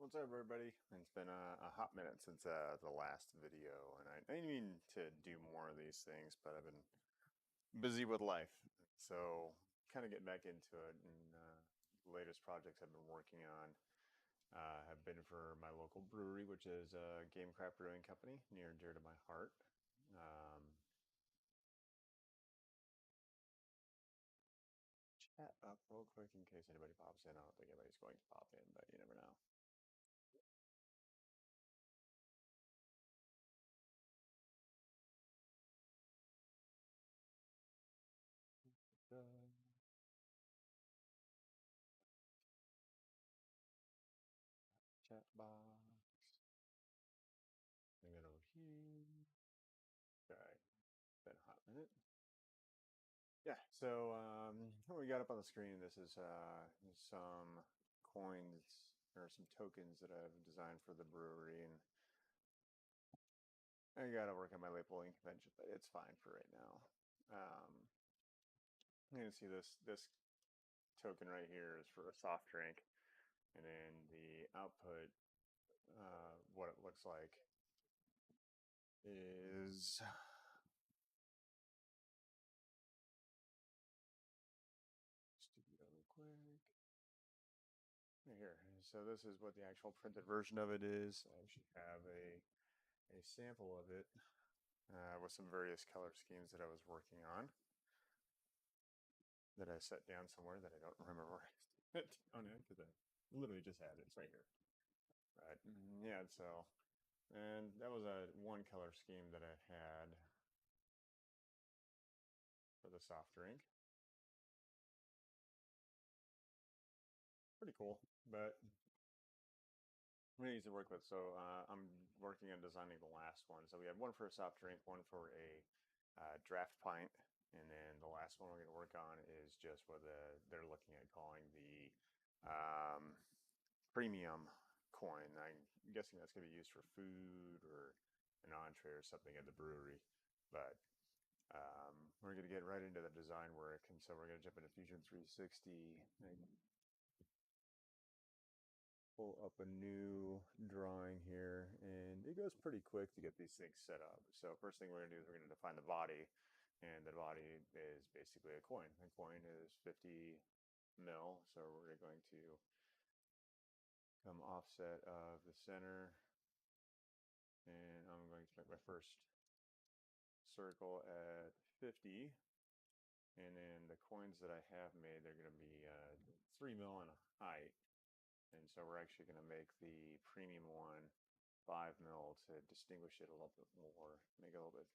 What's up, everybody? It's been a hot minute since the last video, and I didn't mean to do more of these things, but I've been busy with life. So, kind of getting back into it, and the latest projects I've been working on have been for my local brewery, which is a game craft brewing company near and dear to my heart. Um, Chat up real quick in case anybody pops in. I don't think anybody's going to pop in, but you never know. Chat box. Bring it over here. Okay, been a hot minute. Yeah, so what we got up on the screen, this is some coins or some tokens that I've designed for the brewery, and I got to work on my labeling convention, but it's fine for right now. You can see this token right here is for a soft drink, and then the output, what it looks like is Studio real quick. Right here. So this is what the actual printed version of it is. I actually have a sample of it with some various color schemes that I was working on that I set down somewhere that I don't remember where I set it down in because I literally just had it. It's right here. But yeah, so, and that was a one color scheme that I had for the soft drink. Pretty cool, but really easy to work with. So I'm working on designing the last one. So we have one for a soft drink, one for a draft pint, and then the last one we're going to work on is just what they're looking at calling the premium coin. I'm guessing that's going to be used for food or an entree or something at the brewery. But we're going to get right into the design work, and so we're going to jump into Fusion 360 and pull up a new drawing here, and it goes pretty quick to get these things set up. So first thing we're going to do is we're going to define the body, and the body is basically a coin. A coin is 50 mil, so we're going to come offset of the center, and I'm going to make my first circle at 50, and then the coins that I have made, they're going to be 3 mil in height. And so we're actually going to make the premium one 5 mil to distinguish it a little bit more, make it a little bit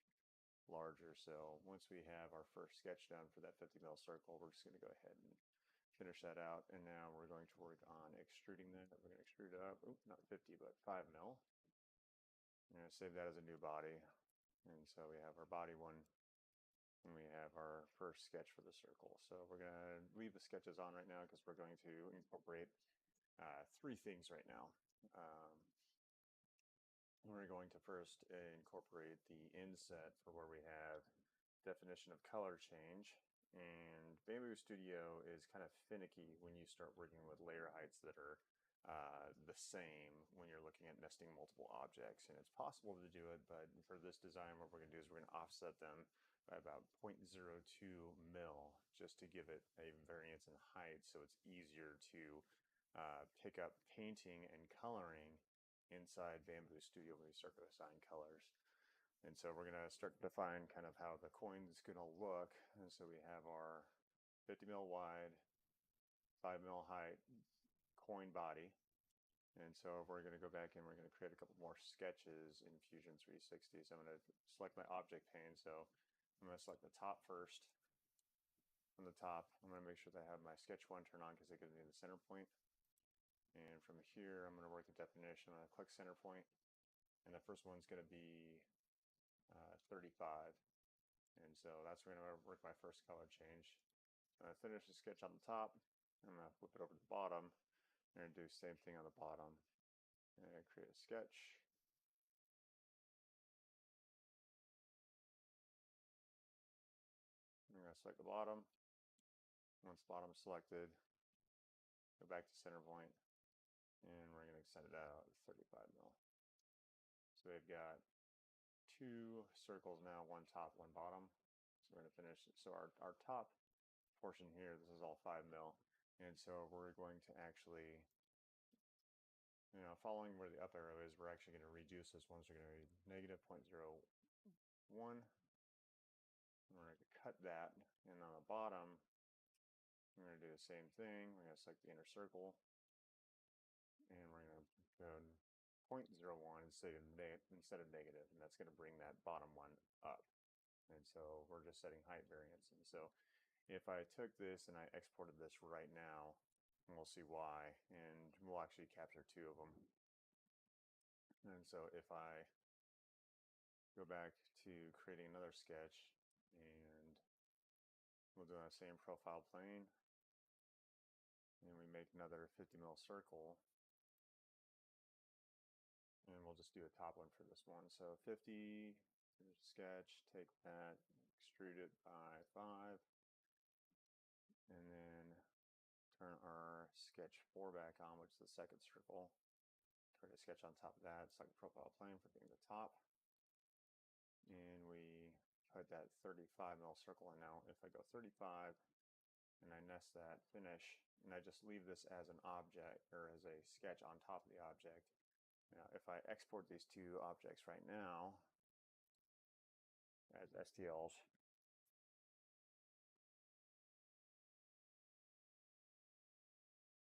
larger. So once we have our first sketch done for that 50 mil circle, we're just going to go ahead and finish that out. And now we're going to work on extruding that. We're going to extrude it up, not 50, but 5 mil. I'm going to save that as a new body. And so we have our body one, and we have our first sketch for the circle. So we're going to leave the sketches on right now because we're going to incorporate three things right now. We're going to first incorporate the inset for where we have definition of color change. And Bamboo Studio is kind of finicky when you start working with layer heights that are the same when you're looking at nesting multiple objects. And it's possible to do it, but for this design, what we're going to do is we're going to offset them by about 0.02 mil just to give it a variance in height so it's easier to pick up painting and coloring inside Bamboo Studio when we start to assign colors. And so we're going to start to define kind of how the coin is going to look. And so we have our 50 mil wide, 5 mil height coin body. And so we're going to go back and we're going to create a couple more sketches in Fusion 360. So I'm going to select my object pane. So I'm going to select the top first. On the top, I'm going to make sure that I have my sketch one turned on because it gives me the center point. And from here, I'm going to work the definition. I'm going to click center point, and the first one's going to be 35. And so that's where I'm going to work my first color change. I'm going to finish the sketch on the top. I'm going to flip it over to the bottom. I'm going to do the same thing on the bottom. I'm going to create a sketch. I'm going to select the bottom. Once the bottom is selected, go back to center point and we're going to extend it out 35 mil. So we've got two circles now, one top, one bottom. So we're going to finish. So our top portion here, this is all 5 mil. And so we're going to actually, following where the up arrow is, we're actually going to reduce this one. So we're going to be negative 0.01. We're going to cut that. And on the bottom, we're going to do the same thing. We're going to select the inner circle. And we're going to go 0.01 instead of negative. And that's going to bring that bottom one up. And so we're just setting height variance. And so if I took this and I exported this right now, and we'll see why, and we'll actually capture two of them. And so if I go back to creating another sketch, and we'll do that same profile plane, and we make another 50 mil circle, and we'll just do a top one for this one. So 50, sketch, take that, extrude it by 5, and then turn our sketch 4 back on, which is the second circle. Try to sketch on top of that. It's like a profile plane for being the top. And we put that 35 mil circle in now. If I go 35 and I nest that, finish, and I just leave this as an object or as a sketch on top of the object. Now, if I export these two objects right now as STLs,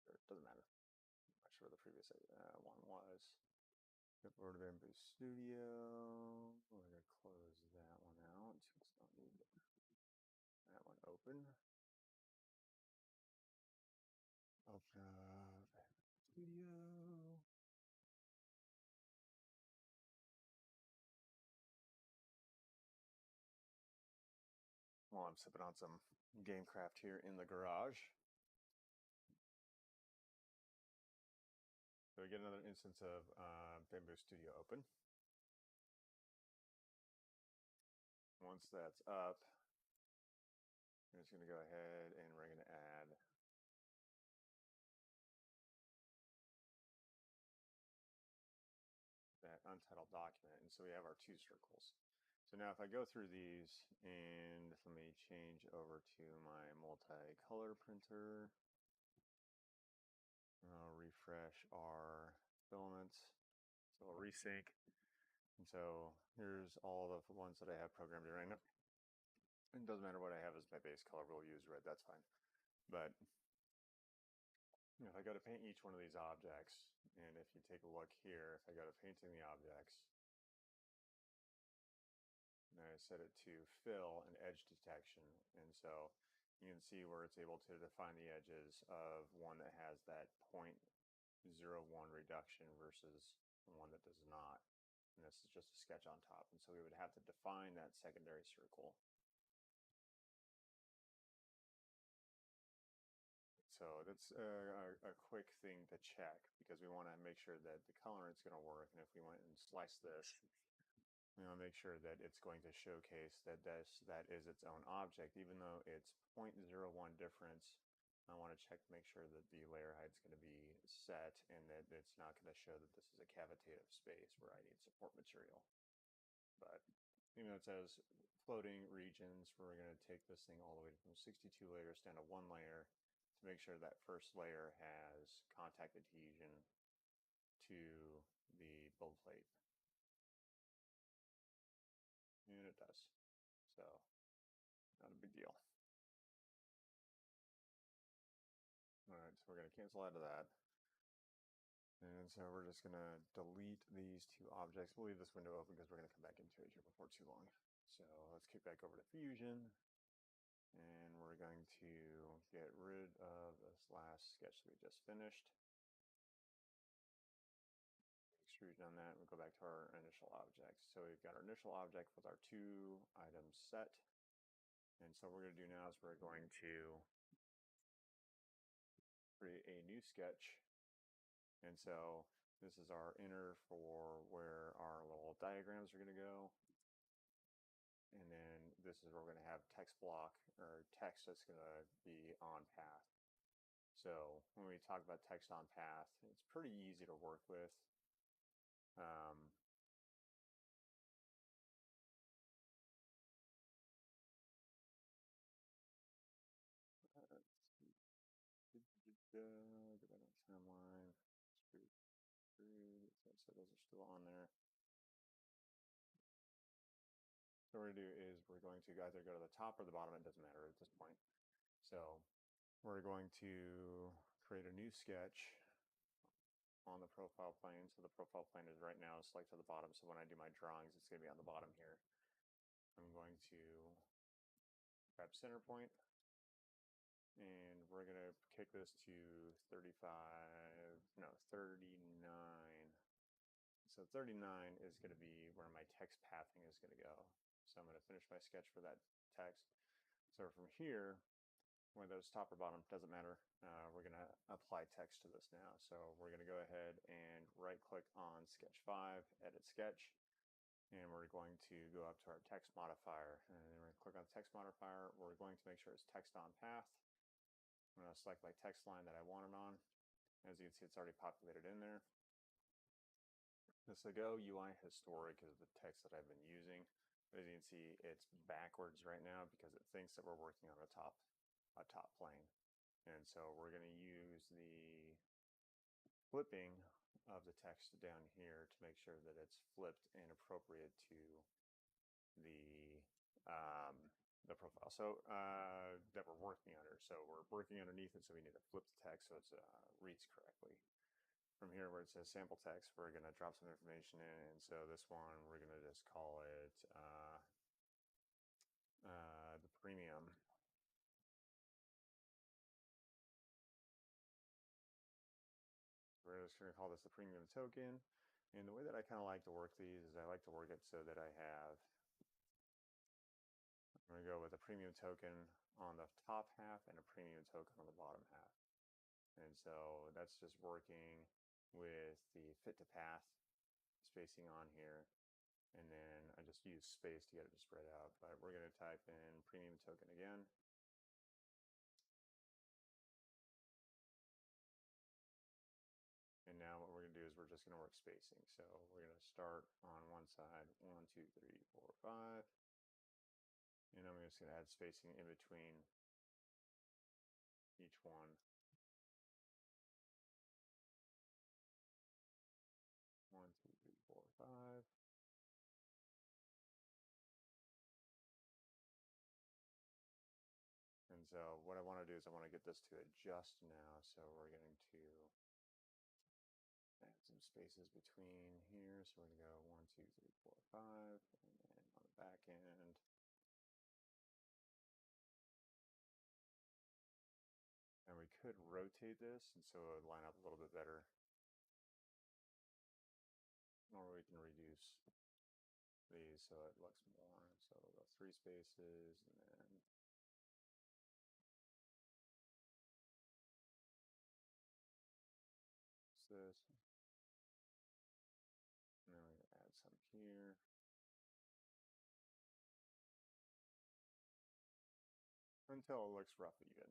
it doesn't matter. I'm not sure what the previous one was. GoPro Studio. We're going to close that one out. Let's not need that one open. Open up Studio. While I'm sipping on some Gamecraft here in the garage. So we get another instance of Bamboo Studio open. Once that's up, we're just going to go ahead and we're going to add that untitled document. And so we have our two circles. So now if I go through these and let me change over to my multicolor printer. I'll refresh our filaments. So we'll resync. And so here's all the ones that I have programmed in right now. It doesn't matter what I have as my base color. We'll use red. That's fine. But if I go to paint each one of these objects, and if you take a look here, if I go to painting the objects, and I set it to fill and edge detection, and so you can see where it's able to define the edges of one that has that 0.01 reduction versus one that does not. And this is just a sketch on top. And so we would have to define that secondary circle. So that's a quick thing to check because we want to make sure that the colorant's going to work. And if we went and slice this, we want to make sure that it's going to showcase that that is its own object, even though it's 0.01 difference. I want to check to make sure that the layer height is going to be set and that it's not going to show that this is a cavitative space where I need support material. But even though it says floating regions, we're going to take this thing all the way from 62 layers down to 1 layer to make sure that first layer has contact adhesion to the build plate. And it does. So, not a big deal. All right, so we're going to cancel out of that. And so we're just going to delete these two objects. We'll leave this window open because we're going to come back into it here before too long. So let's kick back over to Fusion. And we're going to get rid of this last sketch that we just finished. Extrude on that, and we'll go back to our initial object. So we've got our initial object with our 2 items set. And so what we're going to do now is we're going to create a new sketch. And so this is our inner for where our little diagrams are going to go. And then this is where we're going to have text block or text that's going to be on path. So when we talk about text on path, it's pretty easy to work with. Go back to timeline. So those are still on there. So what we're going to do is we're going to either go to the top or the bottom. It doesn't matter at this point. So we're going to create a new sketch on the profile plane. So the profile plane is right now selected to the bottom. So when I do my drawings, it's going to be on the bottom here. I'm going to grab center point, and we're going to kick this to 39. So 39 is going to be where my text pathing is going to go. So I'm going to finish my sketch for that text. So from here, whether it's top or bottom, doesn't matter. We're going to apply text to this now. So we're going to go ahead and right click on sketch 5, edit sketch. And we're going to go up to our text modifier, and then we're going to click on the text modifier. We're going to make sure it's text on path. I'm going to select my text line that I want it on. As you can see, it's already populated in there. This Go UI historic is the text that I've been using. As you can see, it's backwards right now because it thinks that we're working on a top plane. And so we're going to use the flipping of the text down here to make sure that it's flipped and appropriate to the profile. So that we're working under. So we're working underneath it, so we need to flip the text so it reads correctly. From here where it says sample text, we're going to drop some information in. And so this one, we're going to just call it the premium. We're just going to call this the premium token. And the way that I kind of like to work these is I like to work it so that I'm going to go with a premium token on the top half and a premium token on the bottom half. And so that's just working with the fit to path spacing on here. And then I just use space to get it to spread out. But we're going to type in premium token again. And now what we're going to do is we're just going to work spacing. So we're going to start on one side, 1, 2, 3, 4, 5. And I'm just going to add spacing in between each one. 1, 2, 3, 4, 5. And so what I want to do is I want to get this to adjust now. So we're going to add some spaces between here. So we're going to go 1, 2, 3, 4, 5. And then on the back end, and we could rotate this, and so it would line up a little bit better. Or we can reduce these so it looks more. So we'll go 3 spaces, and then this. And then we're going to add some here. Until it looks roughly even.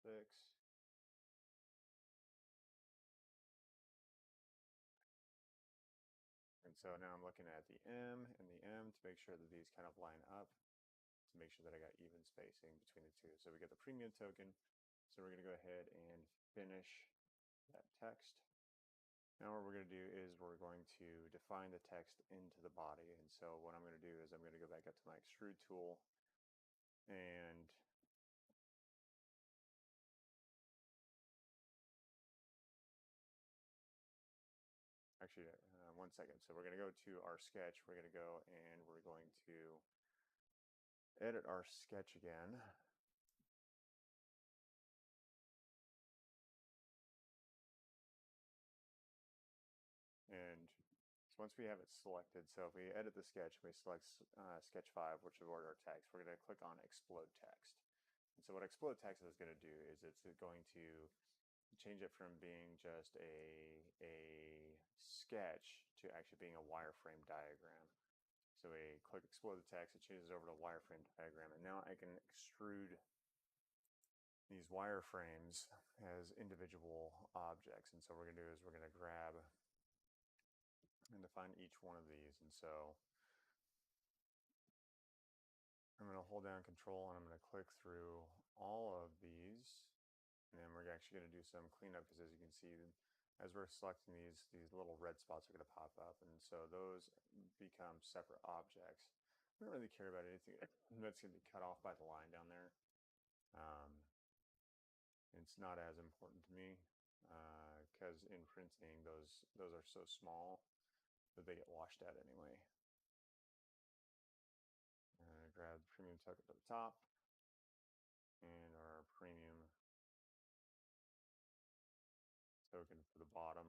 Six. And so now I'm looking at the M and the M to make sure that these kind of line up, to make sure that I got even spacing between the two. So we get the premium token. So we're going to go ahead and finish that text. Now what we're going to do is we're going to define the text into the body. And so what I'm going to do is I'm going to go back up to my extrude tool, and actually, 1 second. So we're going to go to our sketch. We're going to go and we're going to edit our sketch again. And So once we have it selected, so if we edit the sketch and we select sketch 5, which is our text, we're going to click on explode text. And so what explode text is going to do is it's going to change it from being just a sketch to actually being a wireframe diagram. So we click explode the text, it changes over to wireframe diagram, and now I can extrude these wireframes as individual objects. And so what we're going to do is we're going to grab and define each one of these. And so I'm going to hold down Control and I'm going to click through all of these, and then we're actually going to do some cleanup, because as you can see, as we're selecting these little red spots are going to pop up, and so those become separate objects. I don't really care about anything that's going to be cut off by the line down there. It's not as important to me, because in printing those are so small that they get washed out anyway. Grab premium token at the top and our premium token for the bottom.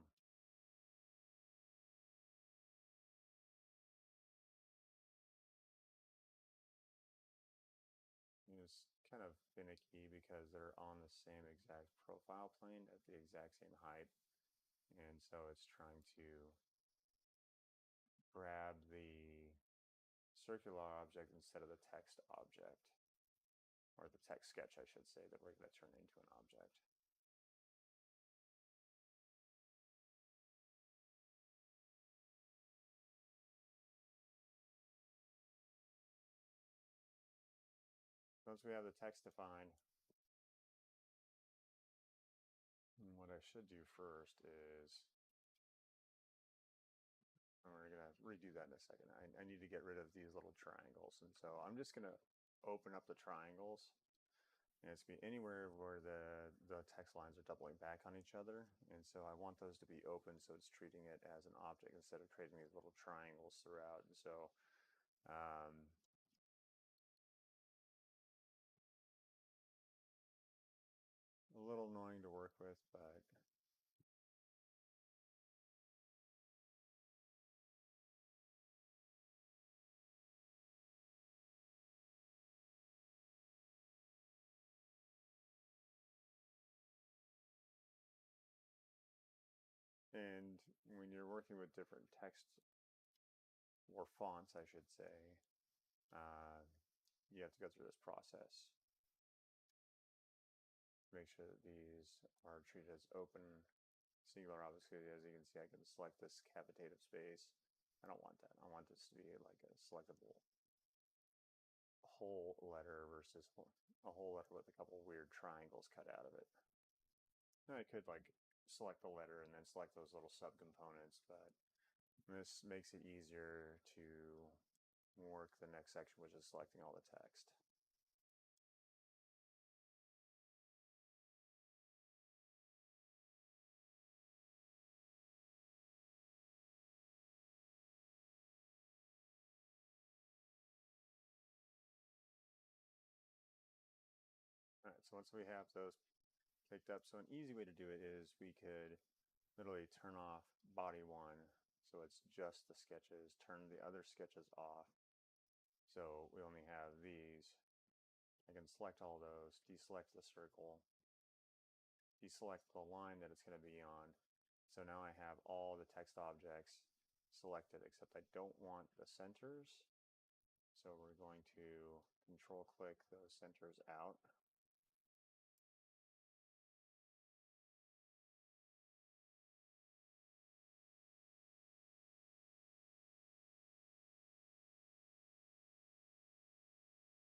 It's kind of finicky because they're on the same exact profile plane at the exact same height, and so it's trying to grab the circular object instead of the text object, or the text sketch, I should say, that we're going to turn into an object. Once we have the text defined, what I should do first is, and we're going to redo that in a second, I need to get rid of these little triangles. And so I'm just going to open up the triangles, and it's going to be anywhere where the text lines are doubling back on each other. And so I want those to be open, so it's treating it as an object instead of creating these little triangles throughout. And so a little annoying to work with, but and when you're working with different text or fonts, I should say, you have to go through this process. Make sure that these are treated as open singular objects. As you can see, I can select this cavitative space. I don't want that. I want this to be like a selectable whole letter versus a whole letter with a couple weird triangles cut out of it. Now I could like select the letter and then select those little subcomponents, but this makes it easier to work the next section, which is selecting all the text. All right, so once we have those picked up, so an easy way to do it is we could literally turn off body 1, so it's just the sketches, turn the other sketches off, so we only have these. I can select all those, deselect the circle, deselect the line that it's going to be on. So now I have all the text objects selected, except I don't want the centers. So we're going to control click those centers out.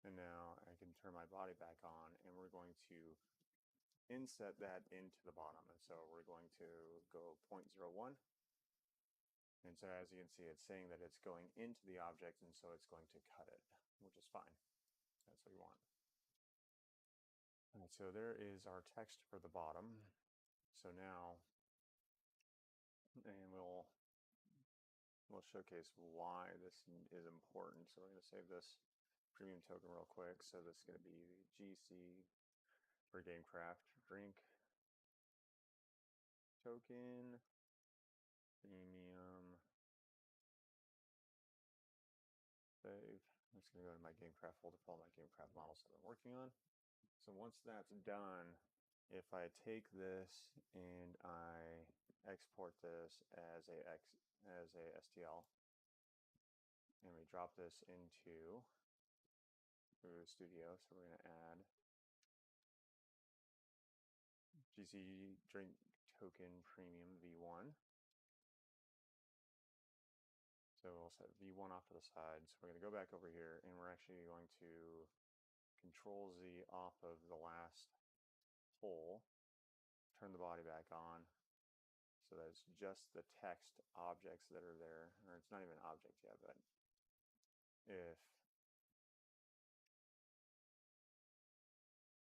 And now I can turn my body back on, and we're going to inset that into the bottom. And so we're going to go 0.01. And so as you can see, it's saying that it's going into the object, and so it's going to cut it, which is fine. That's what we want. All right, so there is our text for the bottom. So now, and we'll showcase why this is important. So we're going to save this premium token real quick. So this is going to be GC for Gamecraft drink token premium just going to go to my GameCraft folder for all my GameCraft models I've been working on. So once that's done, if I take this and I export this as a STL, and we drop this into OBS Studio, so we're going to add GC Drink Token Premium V1. So we'll set V1 off to the side. So we're going to go back over here, and we're actually going to Control Z off of the last hole, turn the body back on, so that it's just the text objects that are there, or it's not even an object yet, but if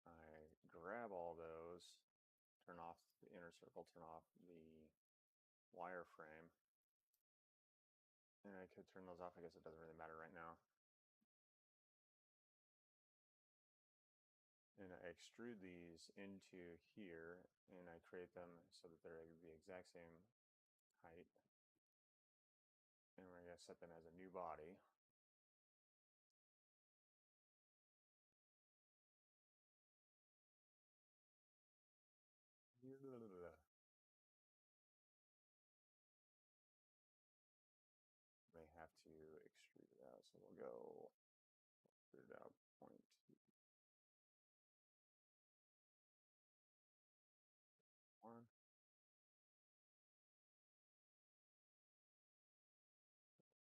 I grab all those, turn off the inner circle, turn off the wireframe, and I could turn those off. I guess it doesn't really matter right now. And I extrude these into here, and I create them so that they're the exact same height. And we're going to set them as a new body. May have to extrude it out, so we'll go extrude it out 0.2. One.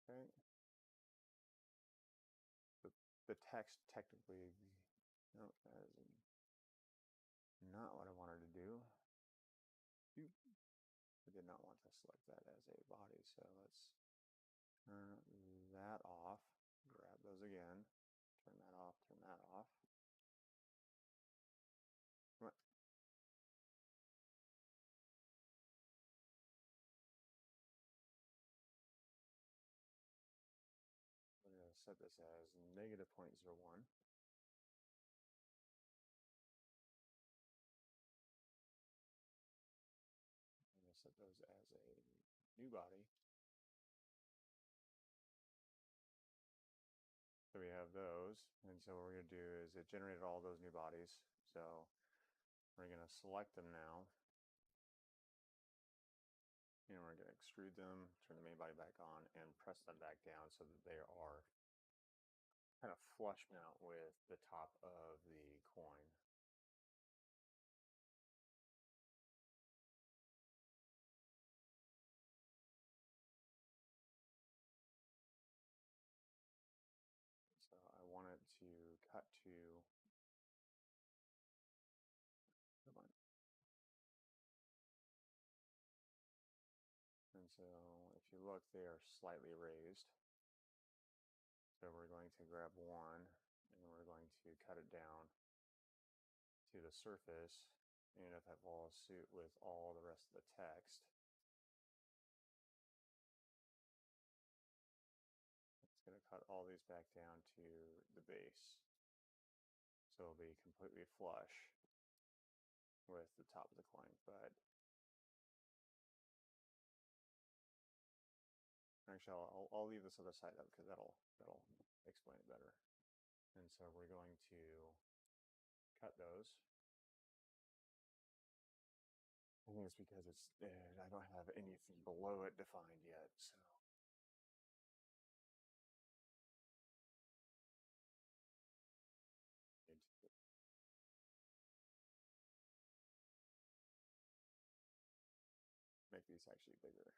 Okay. The text technically, no, that is not what I wanted to do. I did not want to select that as a body, so let's turn that off. Grab those again. Turn that off, turn that off. Come on. I'm going to set this as negative 0.01. I'm going to set those as a new body. So we have those, and so what we're going to do is it generated all those new bodies. So we're going to select them now, and we're going to extrude them, turn the main body back on, and press them back down so that they are kind of flush mount with the top of the coin. So I want it to cut to, come on. And so if you look, they are slightly raised. So we're going to grab one, and we're going to cut it down to the surface. And if that follows suit with all the rest of the text, it's going to cut all these back down to the base. So it'll be completely flush with the top of the coin. But actually, I'll leave this other side up because that'll explain it better. And so we're going to cut those. I think it's because I don't have anything below it defined yet, so. Make these actually bigger,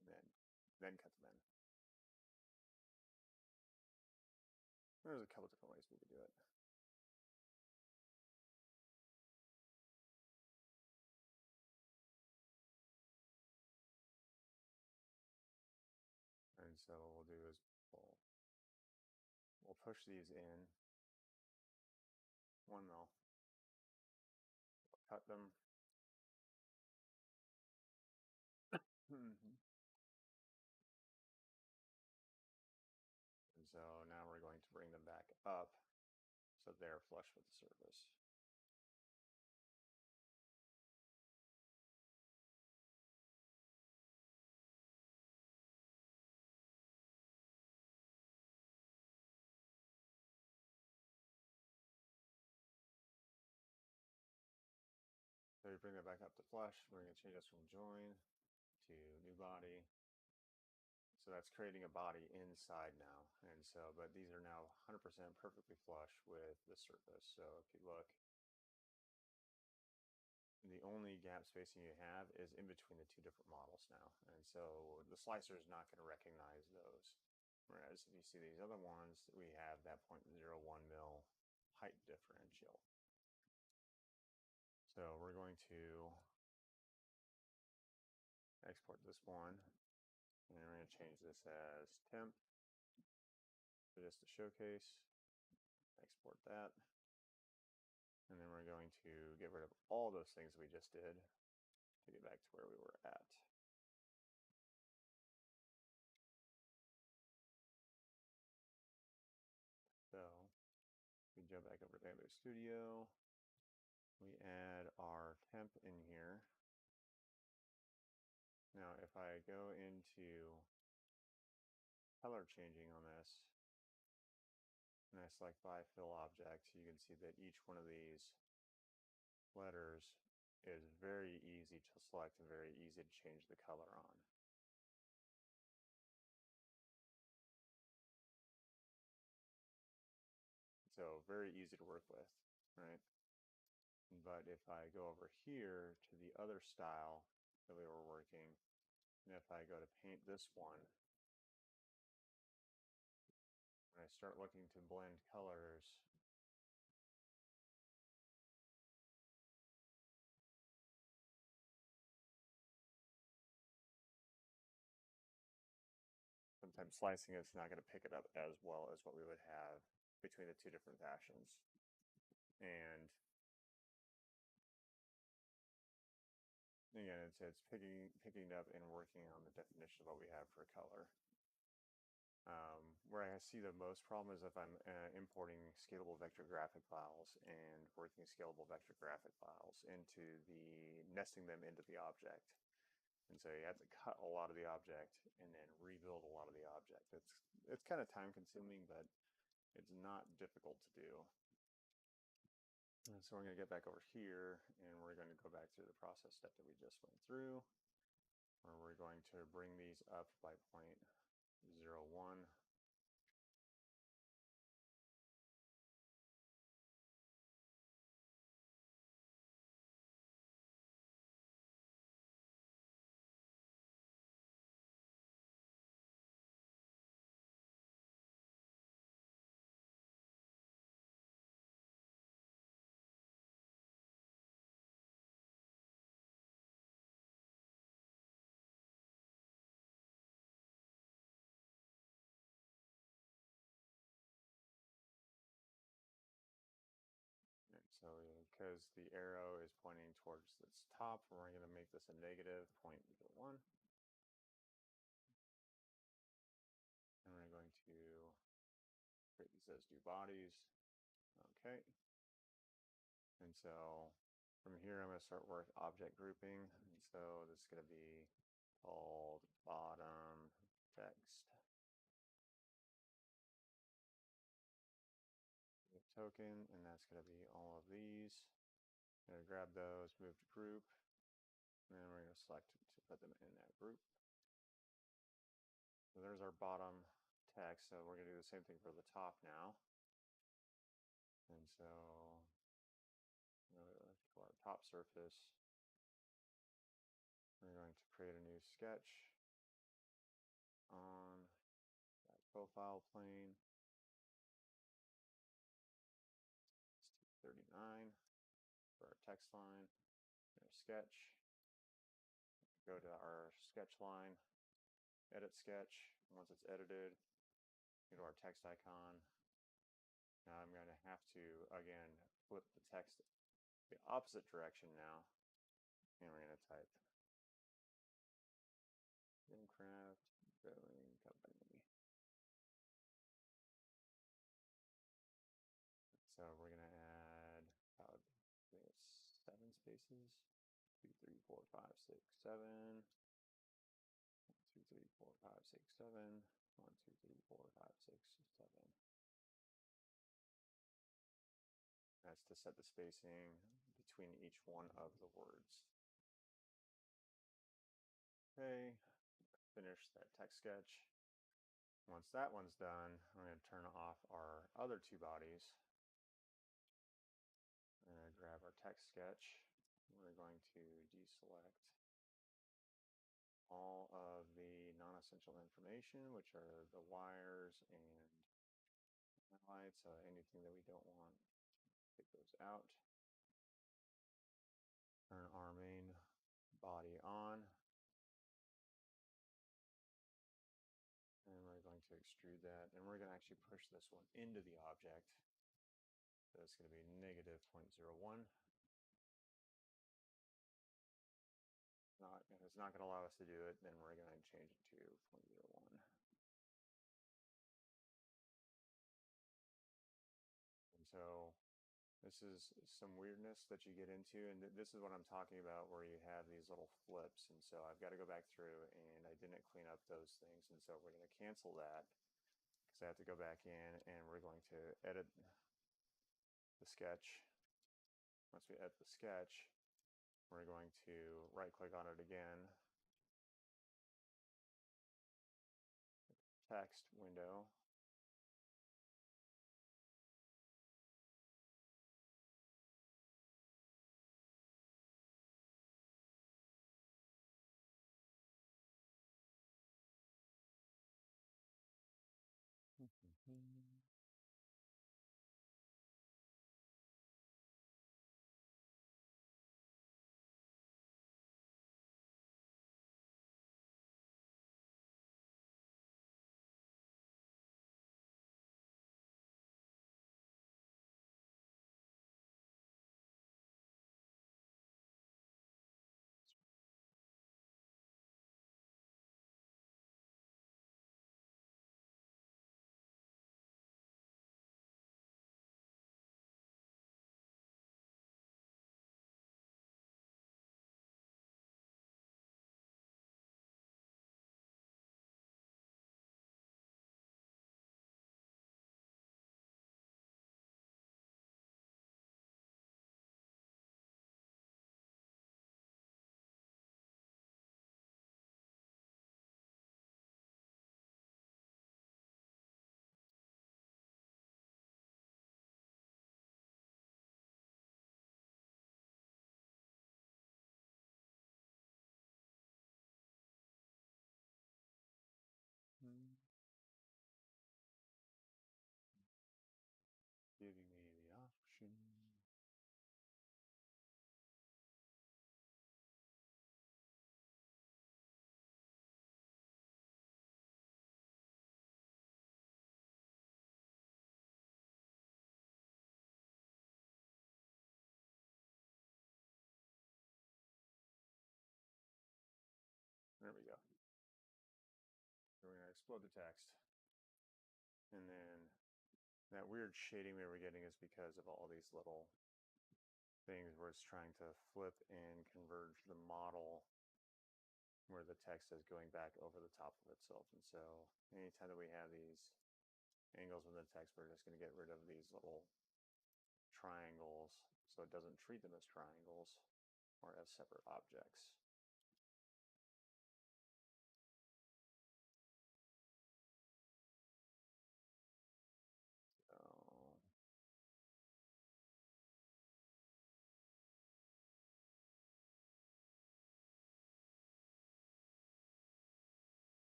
and then cut them in. There's a couple different ways we could do it. And so what we'll do is we'll push these in 1 mil, cut them. And so now we're going to bring them back up so they're flush with the surface. we bring that back up to flush. We're going to change this from join to new body. So that's creating a body inside now. And so, but these are now 100% perfectly flush with the surface. So if you look, the only gap spacing you have is in between the two different models now. And so the slicer is not going to recognize those. Whereas if you see these other ones, we have that 0.01 mil height differential. So we're going to export this one, and we're going to change this as temp for this to showcase. Export that. And then we're going to get rid of all those things we just did to get back to where we were at. So we jump back over to OBS Studio. We add our temp in here. Now, if I go into color changing on this, and I select by fill object, you can see that each one of these letters is very easy to select and very easy to change the color on. So very easy to work with, right? But if I go over here to the other style that we were working, and if I go to paint this one, when I start looking to blend colors, sometimes slicing it's not going to pick it up as well as what we would have between the two different fashions. And again, it's picking up and working on the definition of what we have for color. Where I see the most problem is if I'm importing scalable vector graphic files and working scalable vector graphic files into nesting them into the object. And so you have to cut a lot of the object and then rebuild a lot of the object. It's kind of time consuming, but it's not difficult to do. And so we're going to get back over here and we're going to go back through the process step that we just went through, where we're going to bring these up by 0.01. So because the arrow is pointing towards its top, we're going to make this a negative 0.01. And we're going to create these as new bodies. Okay. And so from here, I'm going to start with object grouping. And so this is going to be called bottom text token, and that's going to be all of these. I'm going to grab those, move to group, and then we're going to select to put them in that group. So there's our bottom text. So we're going to do the same thing for the top now. And so for our top surface, we're going to create a new sketch on that profile plane. 39 for our text line, our sketch. Go to our sketch line, edit sketch. Once it's edited, go to our text icon. Now I'm going to have to, again, flip the text the opposite direction now. And we're going to type Gymcraft Growing Company. So we're going to add about 7 spaces. 2, 3, 4, 5, 6, 7. 1, 2, 3, 4, 5, 6, 7. 1, 2, 3, 4, 5, 6, 7. That's to set the spacing between each one of the words. Okay, finish that text sketch. Once that one's done, I'm going to turn off our other two bodies. I'm going to grab our text sketch. We're going to deselect all of the non-essential information, which are the wires and highlights, anything that we don't want, take those out. Turn our main body on. And we're going to extrude that, and we're going to actually push this one into the object. So it's going to be negative 0.01. If it's not going to allow us to do it, then we're going to change it to 0.01. And so this is some weirdness that you get into, and this is what I'm talking about, where you have these little flips. And so I've got to go back through, and I didn't clean up those things. And so we're going to cancel that, because I have to go back in, and we're going to edit the sketch. Once we edit the sketch, we're going to right-click on it again, text window, giving me the option. There we go. So we're going to explode the text. And then that weird shading we were getting is because of all these little things where it's trying to flip and converge the model where the text is going back over the top of itself. And so anytime that we have these angles with the text, we're just going to get rid of these little triangles so it doesn't treat them as triangles or as separate objects.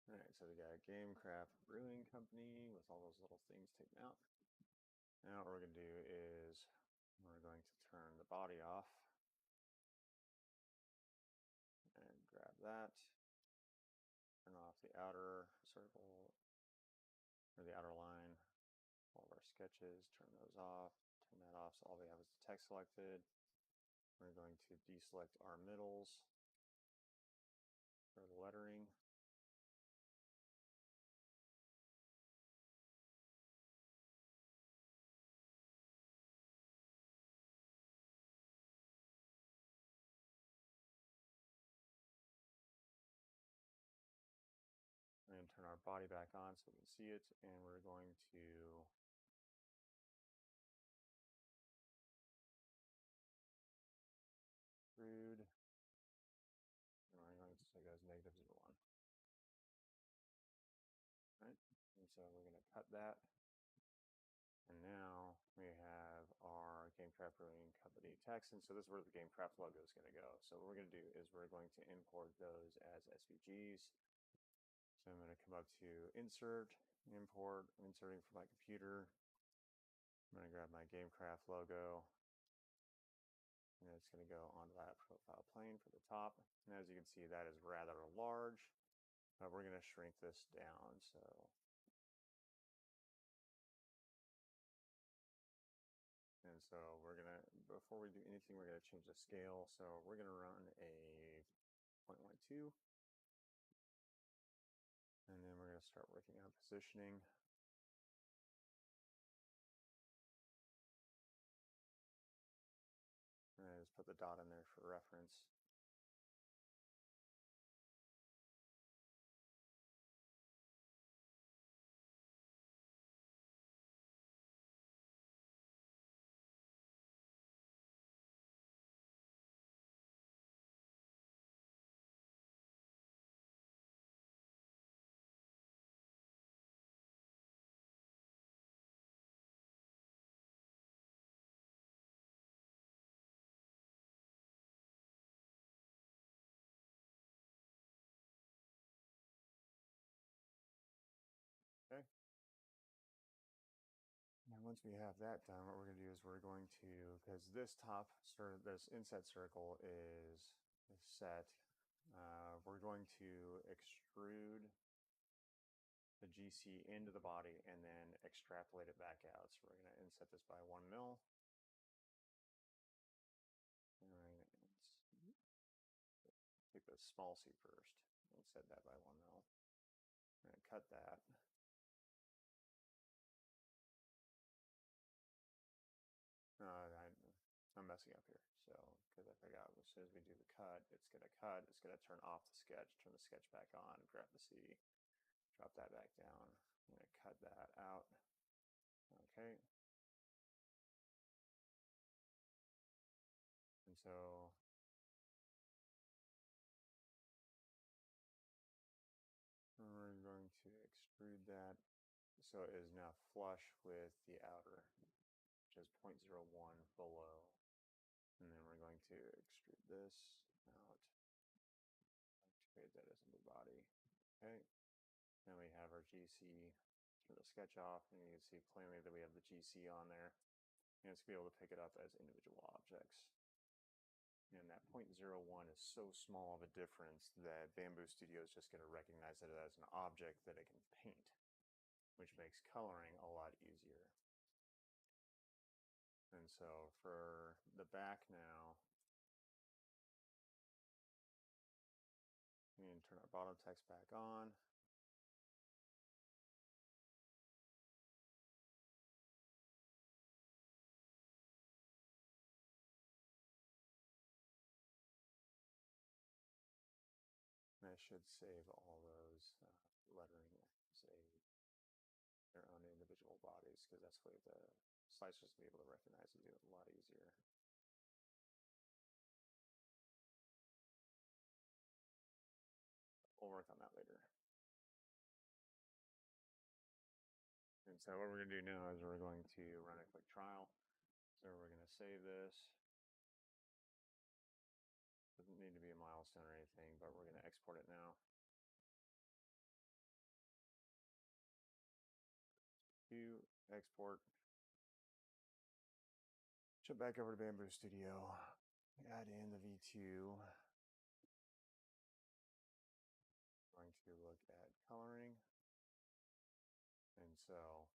All right, so we got Gamecraft Brewing Company with all those little things taken out. Now what we're going to do is we're going to turn the body off. that. Turn off the outer circle, or the outer line. All of our sketches, turn those off, turn that off, so all we have is the text selected. We're going to deselect our middles for the lettering. And turn our body back on so we can see it, and we're going to extrude, and we're going to say that as -0.1. Right, and so we're going to cut that, and now we have our GameCraft Brewing Company text, and so this is where the GameCraft logo is going to go. So what we're going to do is we're going to import those as SVGs. So I'm going to come up to Insert, Import. I'm inserting from my computer. I'm going to grab my GameCraft logo, and it's going to go onto that profile plane for the top. And as you can see, that is rather large, but we're going to shrink this down. So we're going to, before we do anything, we're going to change the scale. So we're going to run a 0.12. And then we're going to start working on positioning. And just put the dot in there for reference. Okay. And once we have that done, what we're going to do is we're going to, because this this inset circle is set, we're going to extrude the GC into the body and then extrapolate it back out. So we're going to inset this by 1 mil. And we're going to take the small c first and set that by 1 mil. We're going to cut that. I'm messing up here, so because I forgot as soon as we do the cut, it's going to turn off the sketch, turn the sketch back on, grab the C, drop that back down. I'm going to cut that out. Okay. And so we're going to extrude that so it is now flush with the outer, which is 0.01 below. And then we're going to extrude this out, activate that as a new body. Okay. Then we have our GC. Turn the sketch off, and you can see plainly that we have the GC on there. And it's going to be able to pick it up as individual objects. And that 0.01 is so small of a difference that Bamboo Studio is just going to recognize it as an object that it can paint, which makes coloring a lot easier. And so for the back now, we can turn our bottom text back on. And I should save all those lettering as their own individual bodies, because that's the way the slicers will be able to recognize it a lot easier. We'll work on that later. And so what we're going to do now is we're going to run a quick trial. So we're going to save this. Doesn't need to be a milestone or anything, but we're going to export it now. To export. Jump back over to Bamboo Studio. Add in the V2. coloring. And so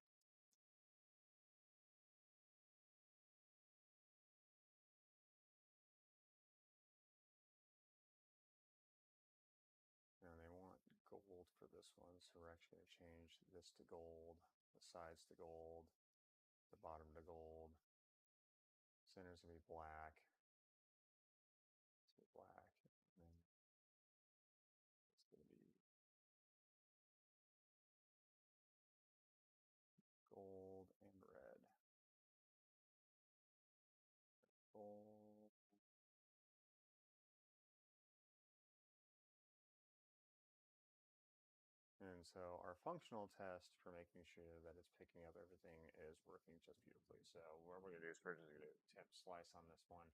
now they want gold for this one, so we're actually going to change this to gold, the sides to gold, the bottom to gold. Center's going to be black. It's going to be black. And then it's going to be gold and red. Gold. And so our functional test for making sure that it's picking up everything is working just beautifully. So what we're going to do is we're just going to tap slice on this one.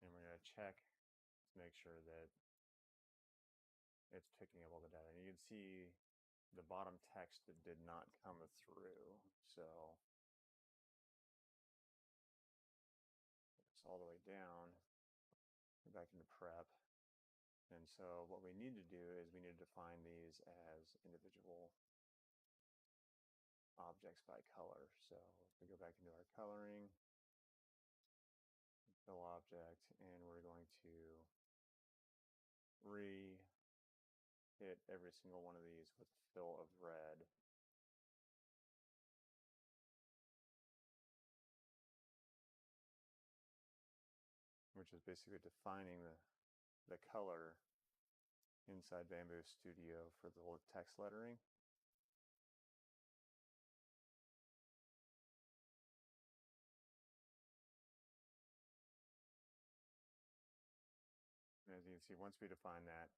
And we're going to check to make sure that it's picking up all the data. And you can see the bottom text that did not come through. So it's all the way down, go back into prep. And so what we need to do is we need to define these as individual objects by color. So if we go back into our coloring, fill object, and we're going to hit every single one of these with fill of red. Which is basically defining the color inside Bamboo Studio for the text lettering. And as you can see, once we define that,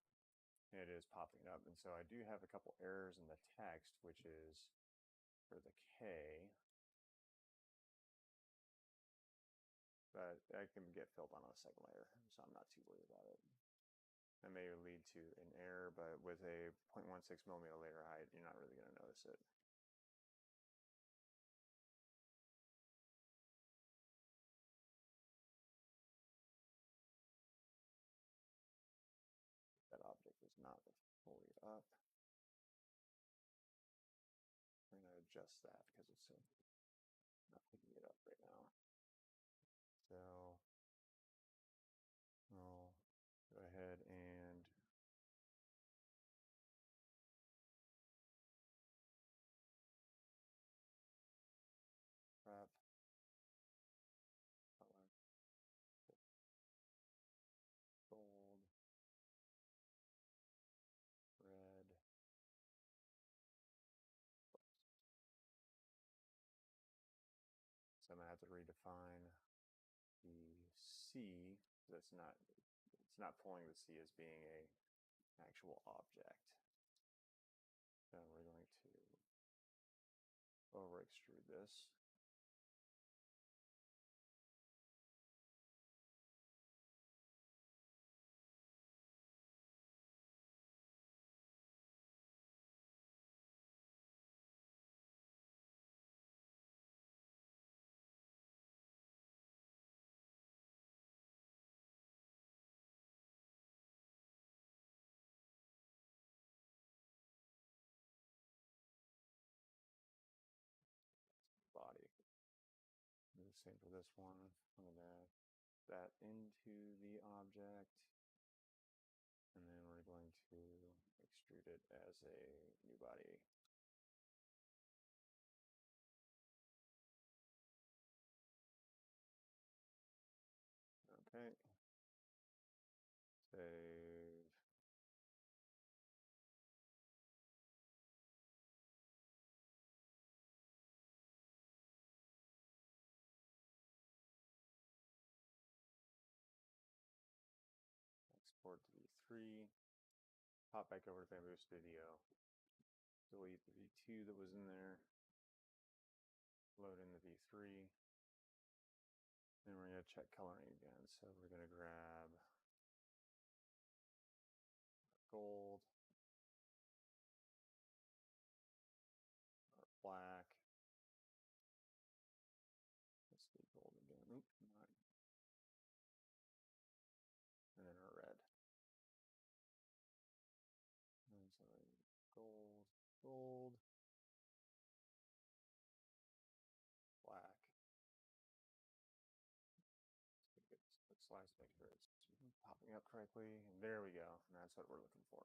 it is popping up. And so I do have a couple errors in the text, which is for the K, but that can get filled on the second layer, so I'm not too worried about it. That may lead to an error, but with a 0.16 millimeter layer height, you're not really going to notice it. That object is not fully up. We're going to adjust that because it's so not picking it up right now. So I'll go ahead and prep, color, gold, red. So I'm gonna have to redefine the C. That's not, it's not pulling the C as being a actual object. Then we're going to over extrude this. Body. Do the same for this one. I'm going to add that into the object. And then we're going to extrude it as a new body. Okay. Save. Export to V3. Pop back over to Bamboo Studio. Delete the V2 that was in there. Load in the V3. Then we're going to check coloring again. So we're going to grab gold, our black. Let's do gold again. Oop, not. And then our red. And so correctly. There we go. And that's what we're looking for.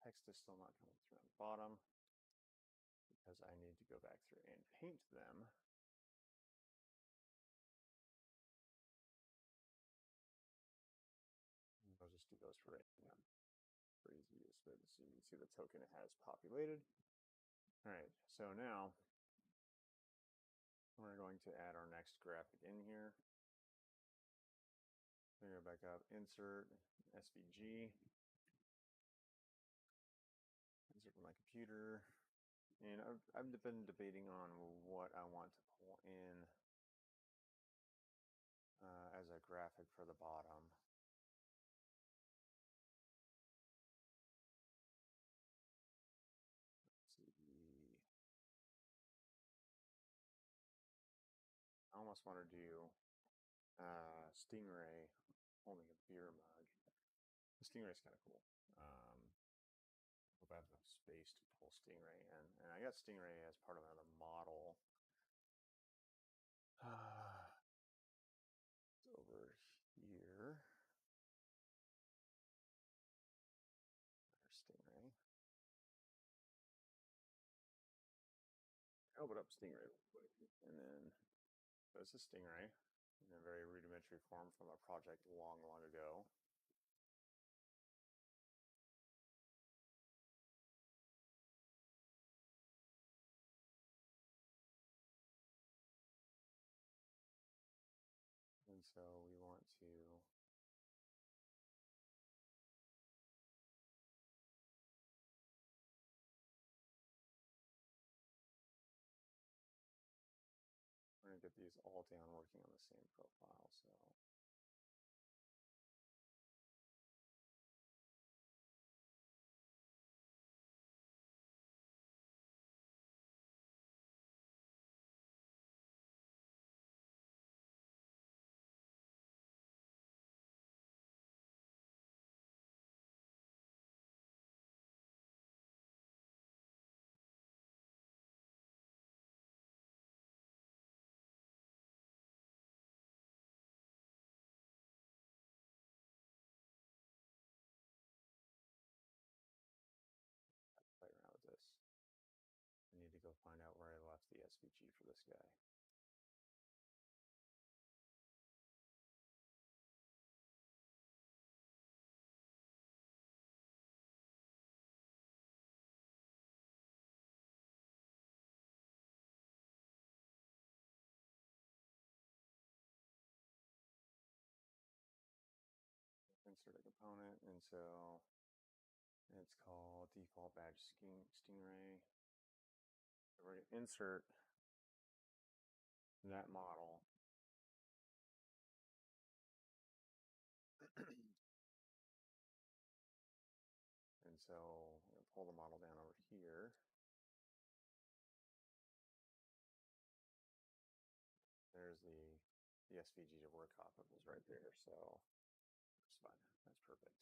Text is still not coming through on the bottom because I need to go back through and paint them. I'll just do those for right now. For easy use, but so you can see the token it has populated. All right, so now we're going to add our next graphic in here. Go back up, insert, SVG, insert from my computer. And I've been debating on what I want to pull in as a graphic for the bottom. Let's see. I almost want to do Stingray holding a beer mug. The Stingray's kind of cool. Hope I have enough space to pull Stingray in. And I got Stingray as part of another model. It's over here. There's Stingray. I'll open up Stingray real quick. And then, so this is Stingray in a very rudimentary form from a project long, long ago. And so we want to we're going to get these all down working on the same profile. So play around with this. I need to go find out where I left the SVG for this guy. Insert a component, and so it's called default badge Stingray. So we're going to insert that model. And so I'm going to pull the model down over here. There's the SVG to work off of is right there. So that's fine. That's perfect.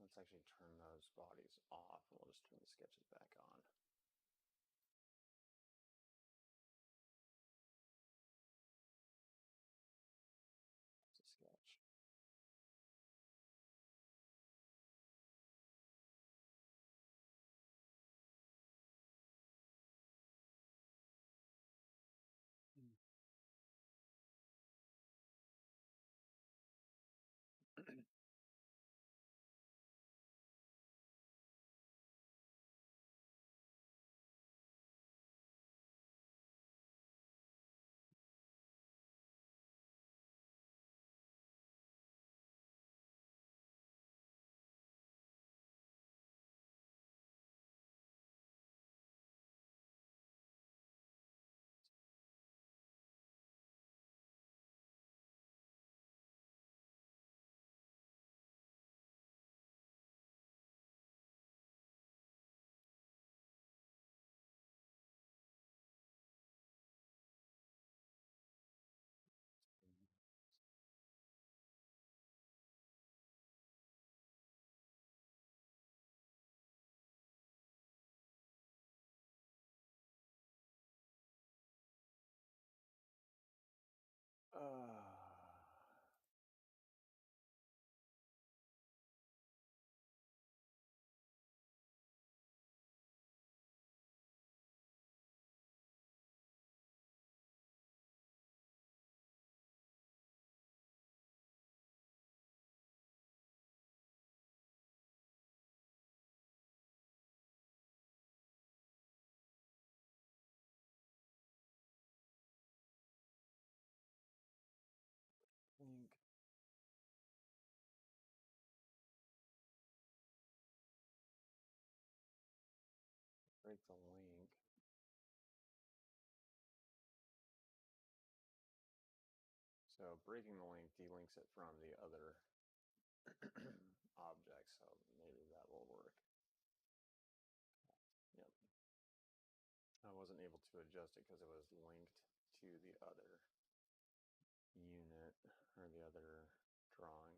let's actually turn those bodies off, and we'll just turn the sketches back on. It's a sketch. Link. Break the link. So breaking the link delinks it from the other object, so maybe that will work. Yep. I wasn't able to adjust it because it was linked to the other unit or the other drawing.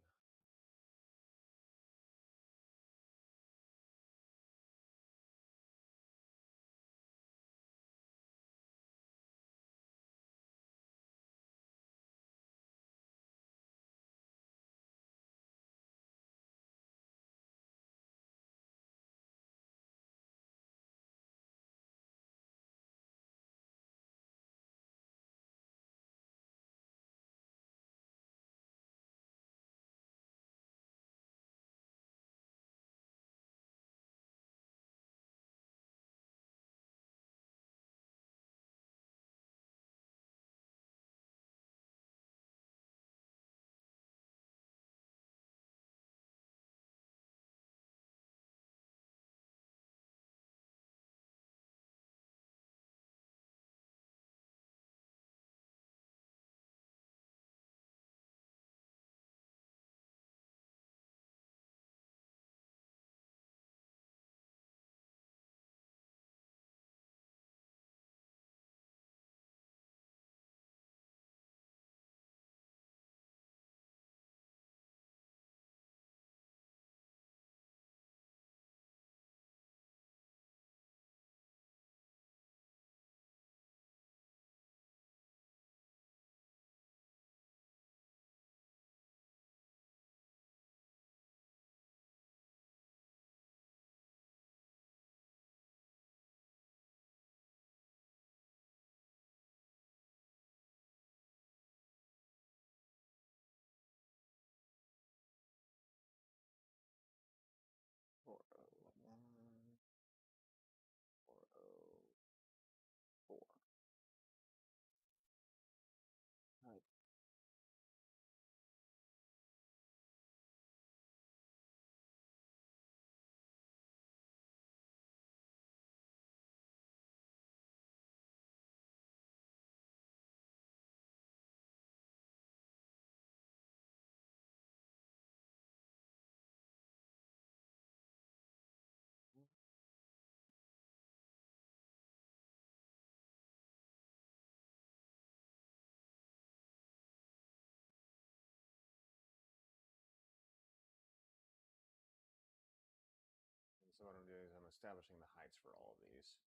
establishing the heights for all of these,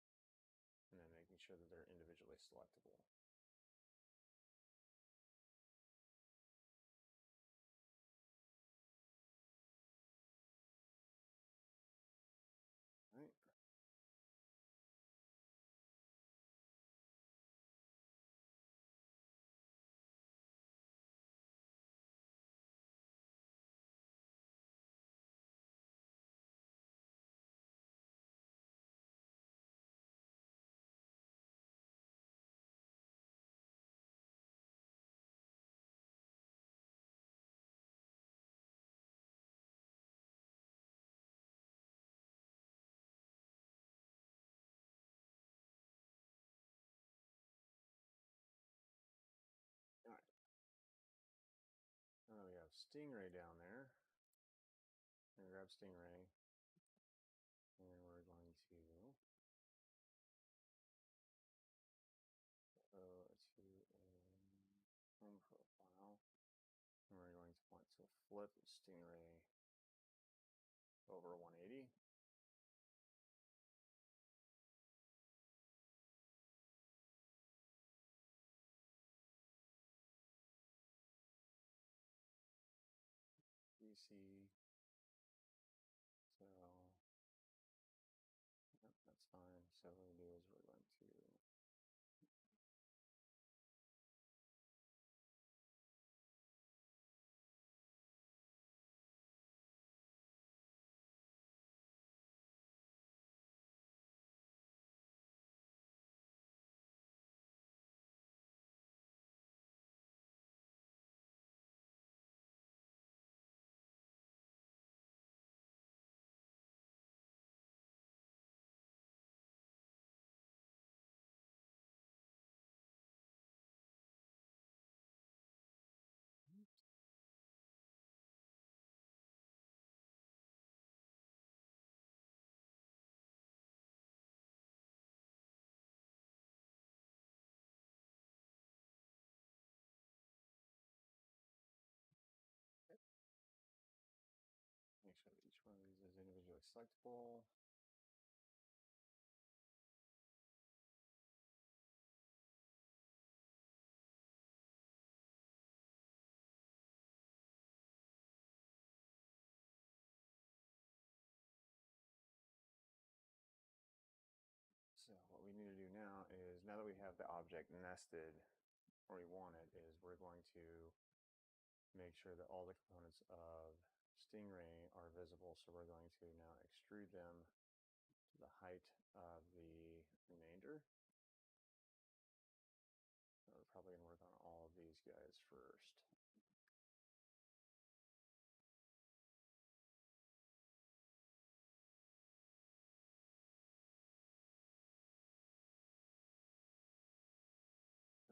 and then making sure that they're individually selectable. All right. All right. Now we have Stingray down there. I'm going to grab Stingray, and we're going to go to a home profile, and we're going to want to flip Stingray over 180. DC. So yep, that's fine. So what we'll do is we're going to make sure that each one of these is individually selectable. So what we need to do now is, now that we have the object nested where we want it, is we're going to make sure that all the components of Stingray are visible. So we're going to now extrude them to the height of the remainder. So we're probably going to work on all of these guys first.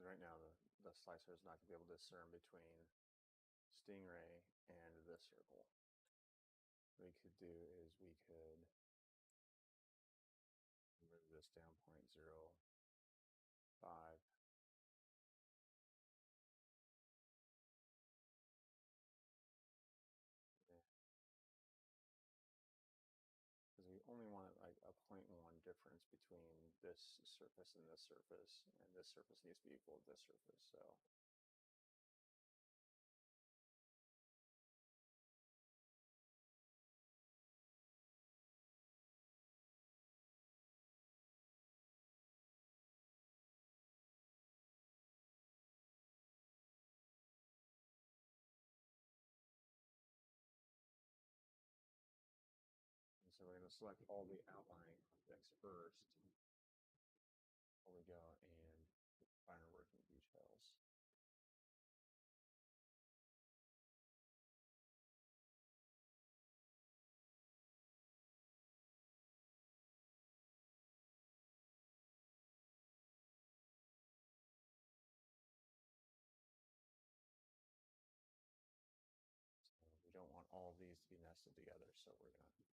Right now the slicer is not going to be able to discern between Stingray and this circle. What we could do is we could move this down 0.05. Because we only want like a 0.1 difference between this surface and this surface, and this surface needs to be equal to this surface. So we're going to select all the outlying objects first before we go and find our working details. So we don't want all of these to be nested together, so we're going to that.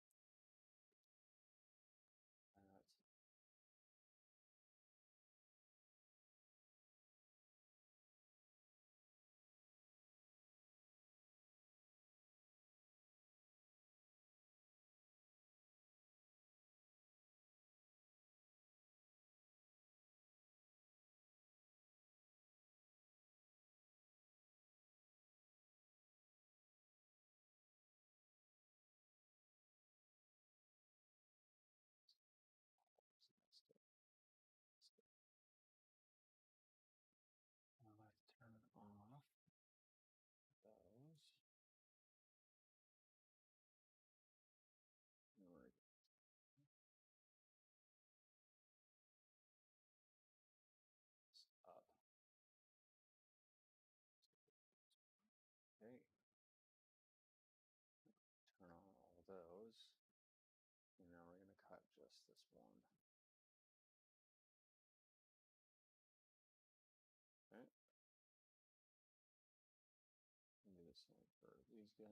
these guys.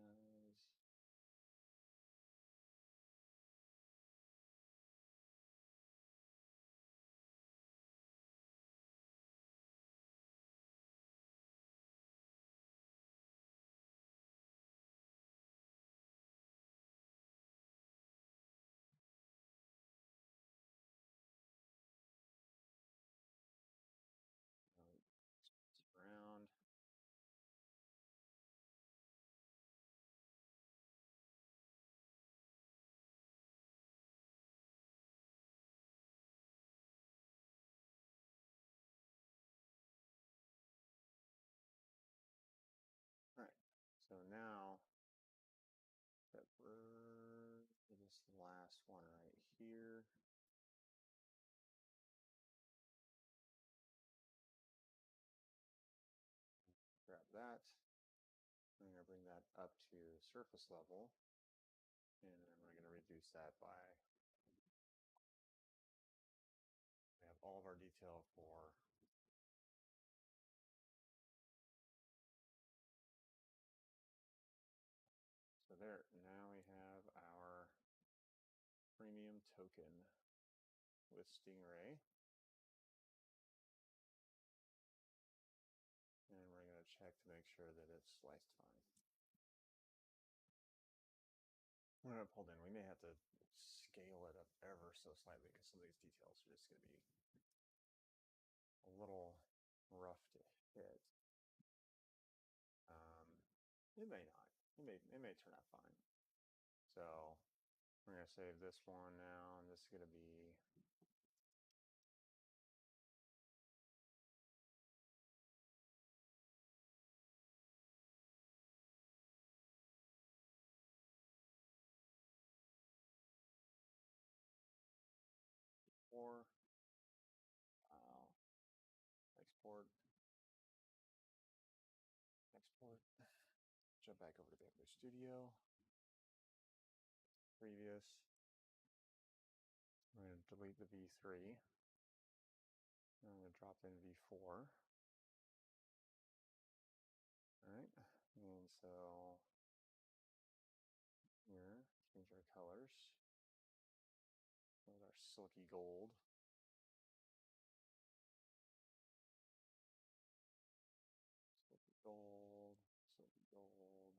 Around. All right, so now that we're this last one right here. Grab that. I'm going to bring that up to surface level, and then we're going to reduce that by, we have all of our detail for so there. Now we have our premium token with Stingray. And we're going to check to make sure that it's sliced fine. When I pulled in, we may have to scale it up ever so slightly because some of these details are just going to be a little rough to hit. It may not. It may turn out fine. So we're going to save this one now, and this is going to be or export, jump back over to GoPro Studio, previous. We're going to delete the V3. I'm going to drop in V4. All right, and so here, change our colors. There's our silky gold. Silky gold, silky gold.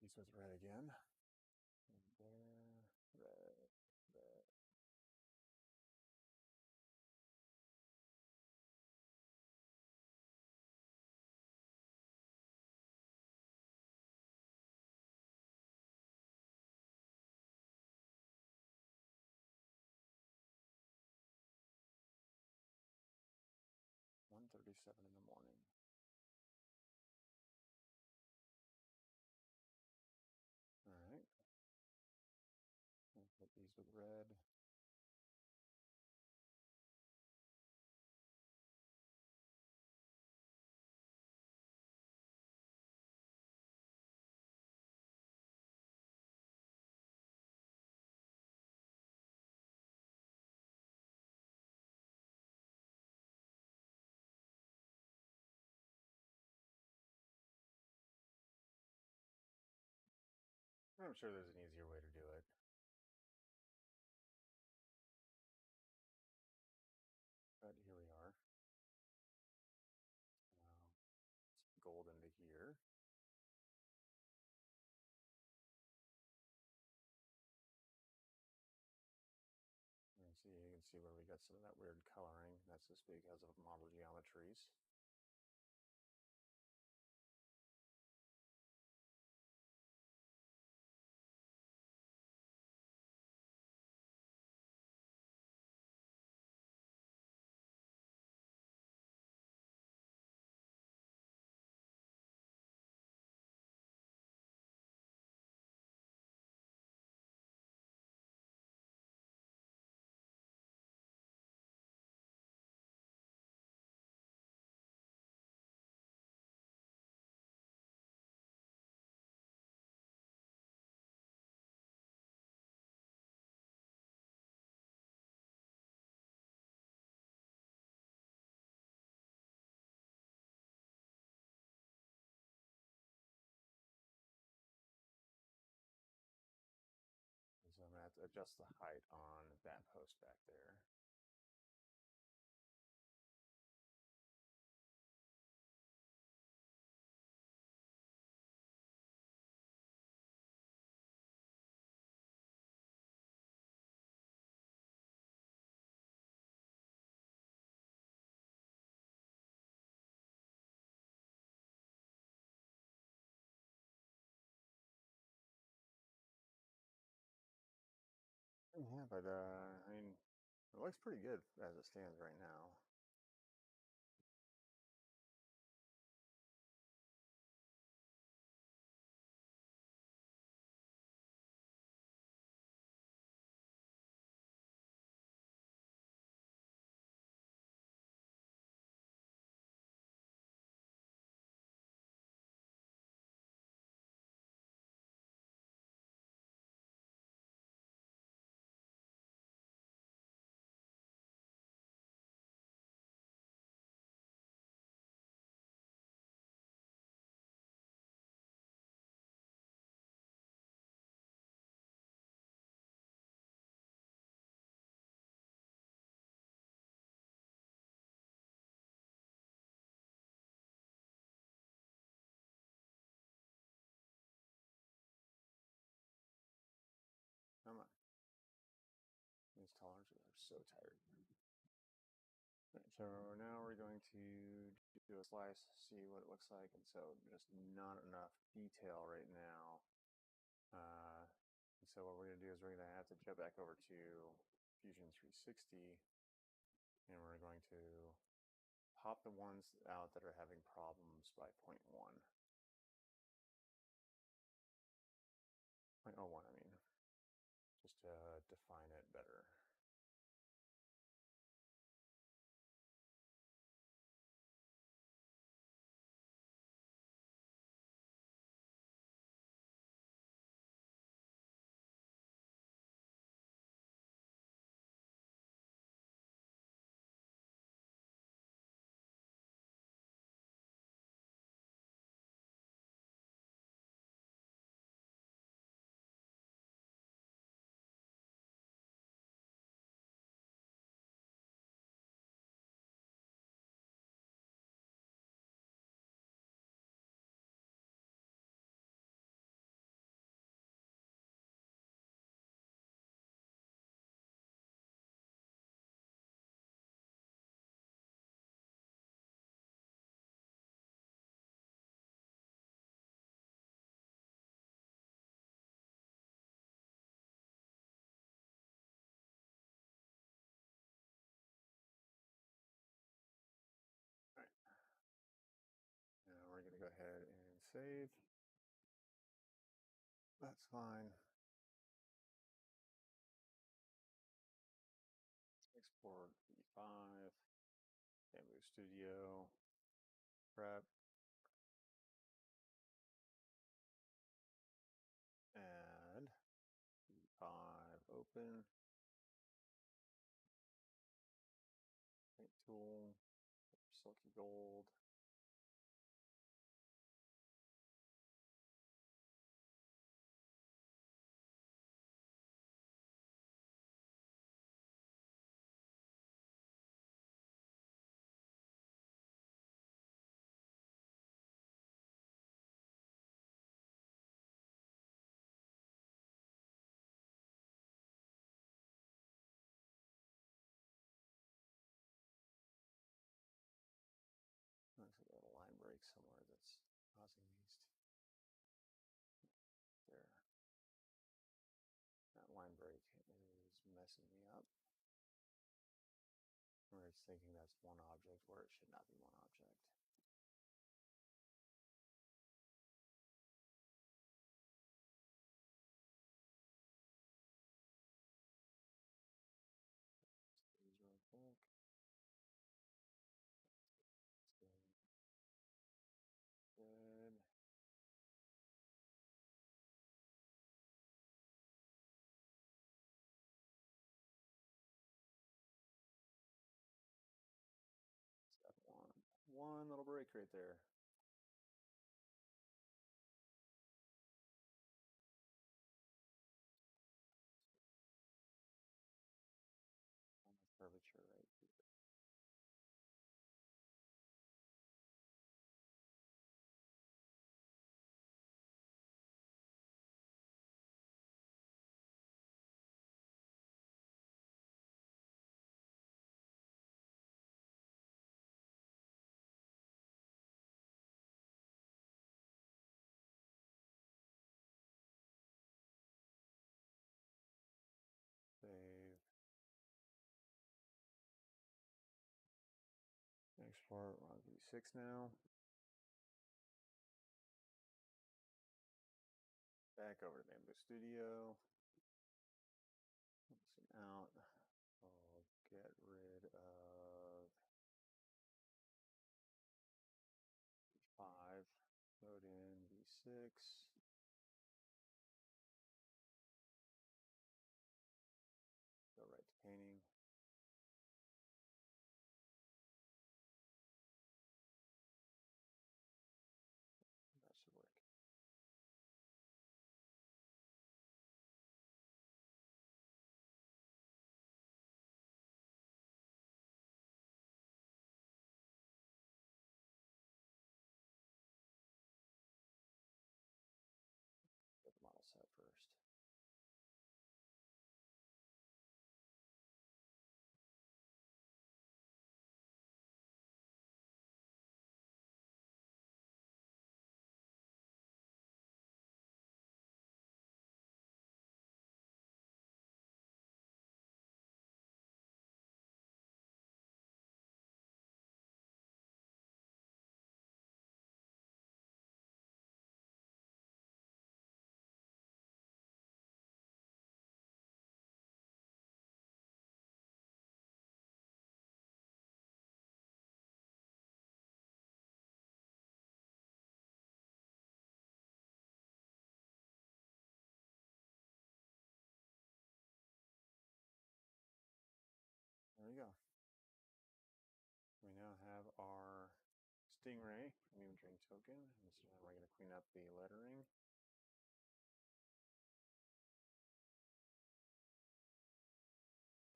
These with red again. And there, red, red. $1:37 in the morning. All right. I'll put these with red. I'm sure there's an easier way to do it. But here we are. Gold into here. And see, you can see where we got some of that weird coloring. That's just because of model geometries. adjust the height on that post back there. Yeah, but I mean, it looks pretty good as it stands right now. Come on. These tolerances are so tired. Right, so now we're going to do a slice, see what it looks like, and so just not enough detail right now. And so what we're going to do is we're going to have to jump back over to Fusion 360, and we're going to pop the ones out that are having problems by 0.1. 0.01, I mean, just to define it better. All right. Now we're going to go ahead and save. That's fine. Export V5, MonaServer Studio, prep, add, V5 open, paint tool, silky gold. Looks like a line break somewhere that's causing these there. That line break is messing me up. Where it's thinking that's one object where it should not be one object. These real quick. Good. Step one. One little break right there. We're on V6 now. Back over to Bamboo Studio. Zoom out. I'll get rid of V5. Load in V6. Go right to painting. That should work. Get the model set first. There we go. We now have our Stingray new drink token. And so now we're going to clean up the lettering.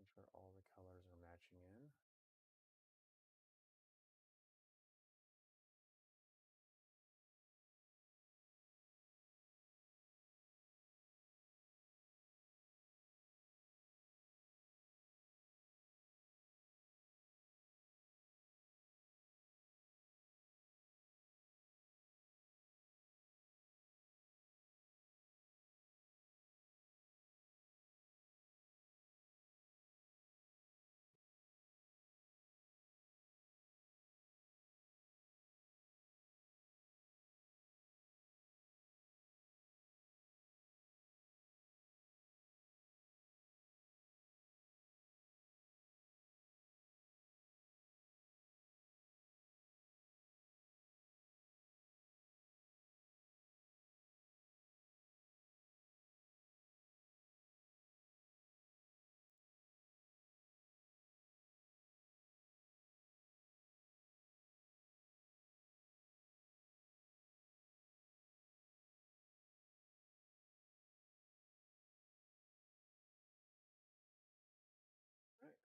Make sure all the colors are matching in. All right.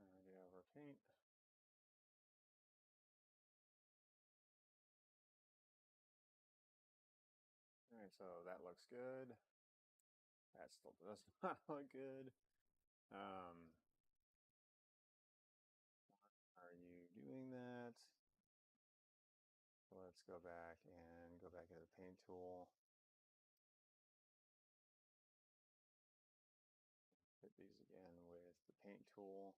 Now we get over paint. All right, so that looks good. That still does not look good. Why are you doing that? So let's go back to the paint tool. Hit these again with the paint tool.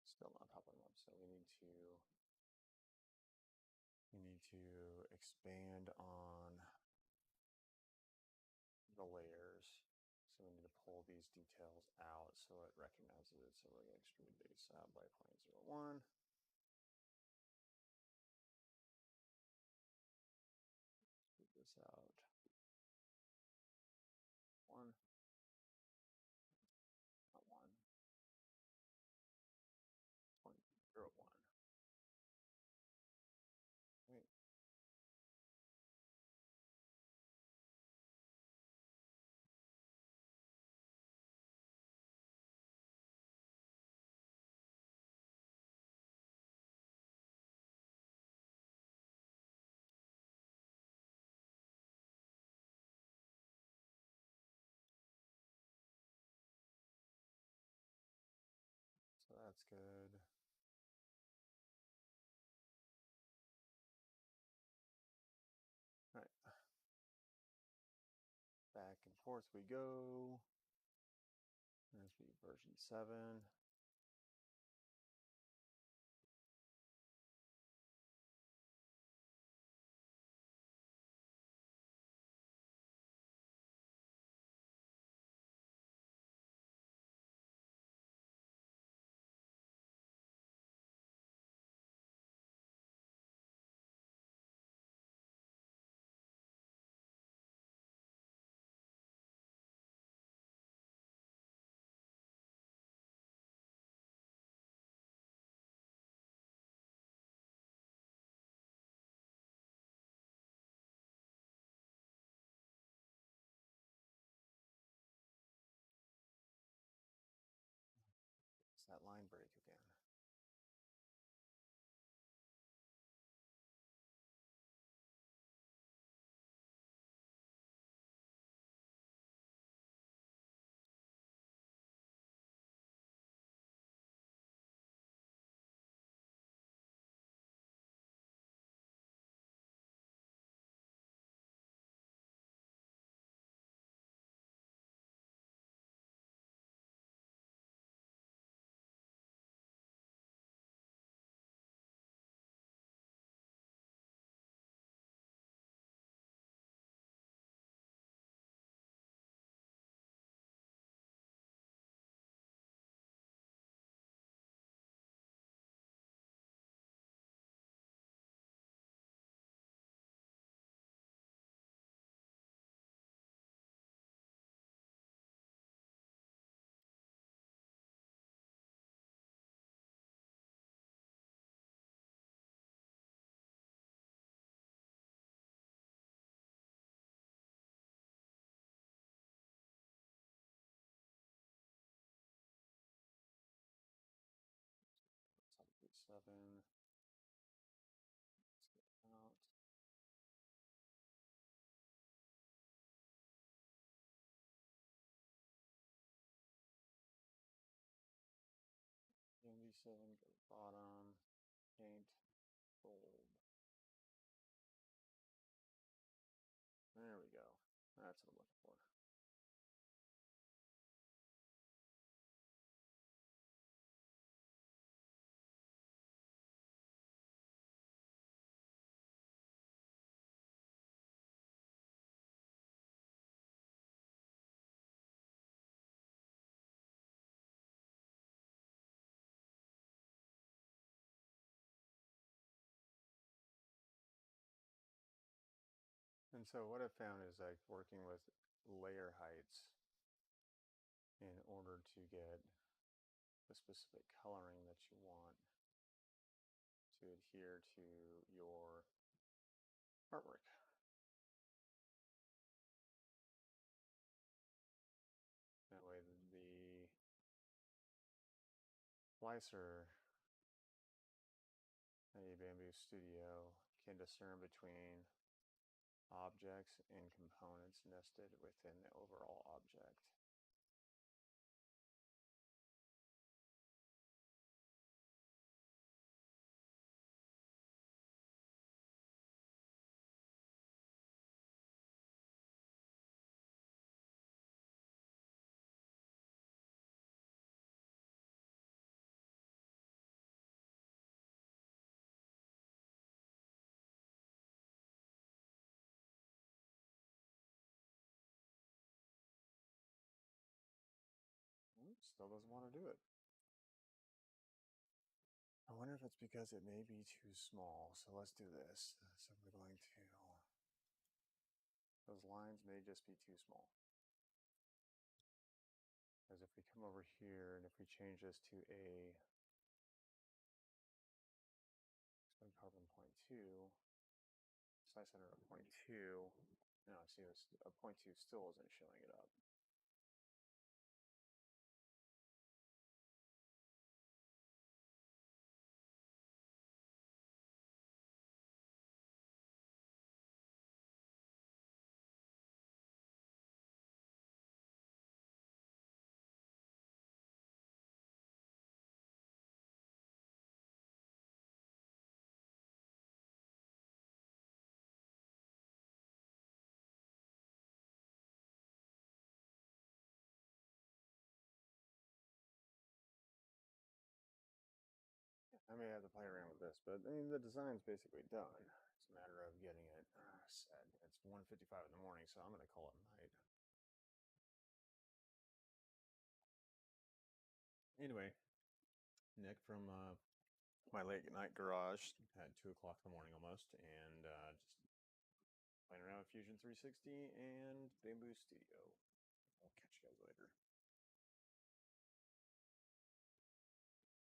Still not popping up, so we need to expand on the layers. So we need to pull these details out so it recognizes it. So we're going to extrude base out by 0.01. Extrude this out. 1. Not 1. 0.01. Wait. So that's good. forth we go. There's the version 7. It's that line break again. Top of 7. Let's get out. MV7, go to bottom, paint, bold. There we go. That's what I'm looking for. And so what I've found is like working with layer heights in order to get the specific coloring that you want to adhere to your artwork. That way the slicer, a Bamboo Studio, can discern between objects and components nested within the overall object. Still doesn't want to do it. I wonder if it's because it may be too small. So let's do this. So we're going to, those lines may just be too small. Because if we come over here and if we change this to a carbon 0.2, size center of 0.2, no, see this, a 0.2 still isn't showing it up. I may have to play around with this, but I mean, the design's basically done. It's a matter of getting it set. It's 1:55 in the morning, so I'm going to call it night. Anyway, Nick from my late night garage at 2 o'clock in the morning almost, and just playing around with Fusion 360 and Bamboo Studio. I'll catch you guys later.